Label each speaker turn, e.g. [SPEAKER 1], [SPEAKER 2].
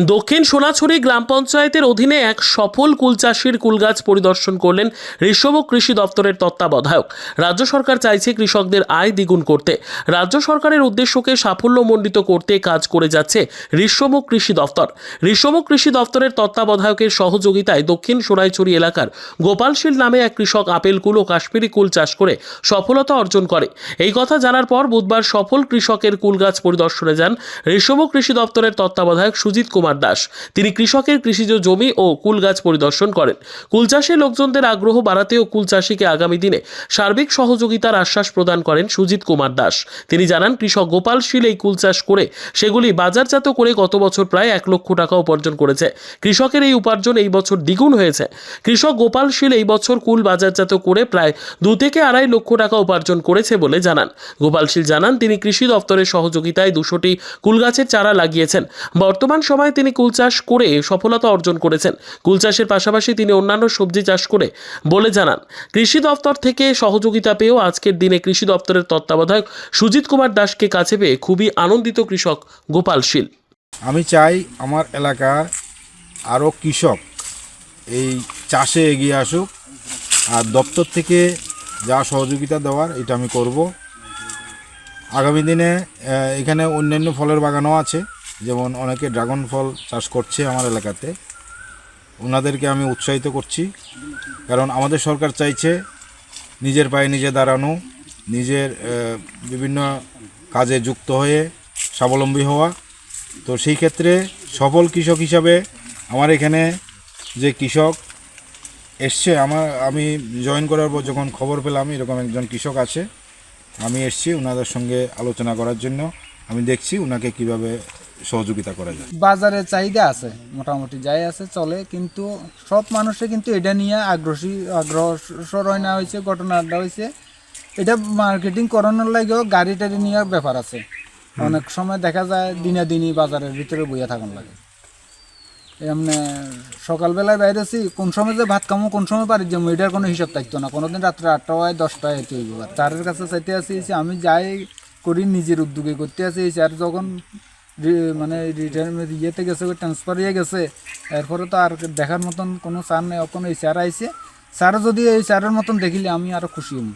[SPEAKER 1] দক্ষিণ সোনাছড়ি গ্রাম পঞ্চায়েতের অধীনে এক সফল কুল চাষির কুলগাছ পরিদর্শন করলেন ঋষভ কৃষি দপ্তরের তত্ত্বাবধায়ক। রাজ্য সরকার চাইছে কৃষকদের আয় দ্বিগুণ করতে। রাজ্য সরকারের উদ্দেশ্যকে সাফল্যমণ্ডিত করতে কাজ করে যাচ্ছে ঋষভ কৃষি দপ্তর। ঋষভ কৃষি দপ্তরের তত্ত্বাবধায়কের সহযোগিতায় দক্ষিণ সোনাইছড়ি এলাকার গোপালশীল নামে এক কৃষক আপেল কুল ও কাশ্মীরি কুল চাষ করে সফলতা অর্জন করে। এই কথা জানার পর বুধবার সফল কৃষকের কুলগাছ পরিদর্শনে যান ঋষভ কৃষি দপ্তরের তত্ত্বাবধায়ক সুজিত কুমার দাস। তিনি কৃষকের কৃষিজ জমি ও কুল গাছ পরিদর্শন করেন। কুল চাষে লোকজনদের আগ্রহ বাড়াতে ও কুল চাষিকে আগামী দিনে সার্বিক সহযোগিতার আশ্বাস প্রদান করেন সুজিত কুমার দাস। তিনি জানান, কৃষক গোপাল শীল এই কুল চাষ করে সেগুলি বাজারজাত করে গত বছর প্রায় 1 লক্ষ টাকা উপার্জন করেছে। কৃষকের এই উপার্জন এই বছর দ্বিগুণ হয়েছে। কৃষক গোপাল শীল এই বছর কুল বাজারজাত করে প্রায় 2 থেকে 2.5 লক্ষ টাকা উপার্জন করেছে বলে জানান। গোপাল শীল জানান, তিনি কৃষি দপ্তরের সহযোগিতায় 200টি কুল গাছের চারা লাগিয়েছেন। বর্তমান সময়ে তিনি কুল চাষ করে সফলতা অর্জন করেছেন। কুল চাষের পাশাপাশি তিনি অন্যান্য সবজি চাষ করে বলে জানান। কৃষি দপ্তর থেকে সহযোগিতা পেয়েও আজকের দিনে কৃষি দপ্তরের তত্ত্বাবধায়ক সুজিত কুমার দাসকে কাছে পেয়ে খুবই আনন্দিত কৃষক গোপাল শীল।
[SPEAKER 2] আমি চাই আমার এলাকার আরও কৃষক এই চাষে এগিয়ে আসুক, আর দপ্তর থেকে যা সহযোগিতা দেওয়ার এটা আমি করব। আগামী দিনে এখানে অন্যান্য ফলের বাগানও আছে, যেমন অনেকে ড্রাগন ফল চাষ করছে আমার এলাকাতে। ওনাদেরকে আমি উৎসাহিত করছি, কারণ আমাদের সরকার চাইছে নিজের পায়ে নিজে দাঁড়ানো, নিজের বিভিন্ন কাজে যুক্ত হয়ে স্বাবলম্বী হওয়া। তো সেই ক্ষেত্রে সফল কৃষক হিসাবে আমার এখানে যে কৃষক এসছে, আমি জয়েন করার পর যখন খবর পেলাম এরকম একজন কৃষক আছে, আমি এসছি ওনাদের সঙ্গে আলোচনা করার জন্য। আমি দেখছি ওনাকে কিভাবে সহযোগিতা করা যায়।
[SPEAKER 3] বাজারে চাহিদা আছে, মোটামুটি যাই আছে চলে, কিন্তু সব মানুষে কিন্তু এটা নিয়ে অগ্রসর হয় না। হয়েছে ঘটনাটা হয়েছে, এটা মার্কেটিং করানোর লাগেও গাড়ি টাড়ি নেওয়ার ব্যাপার আছে। অনেক সময় দেখা যায় দিনই বাজারের ভিতরে বইয়া থাকুন লাগে। এমনি সকালবেলায় বাইরেছি, কোন সময় যে ভাত খামো কোন সময় পারি যাবো এটার কোনো হিসাব থাকতো না। কোনোদিন রাত্রে 8টা হয় 10টায় এতে হইব। চারের কাছে চাইতে আসি, আমি যাই করি নিজের উদ্যোগে করতে আসি। আর যখন মানে রিটায়ারমেন্ট ইয়েতে গেছে, ট্রান্সফার হয়ে গেছে, এরপরে তো আর দেখার মতন কোনো চার নেই। এখন এই স্যার আইসে, স্যারও যদি এই স্যারের মতন দেখিলে আমি আরও খুশি হই।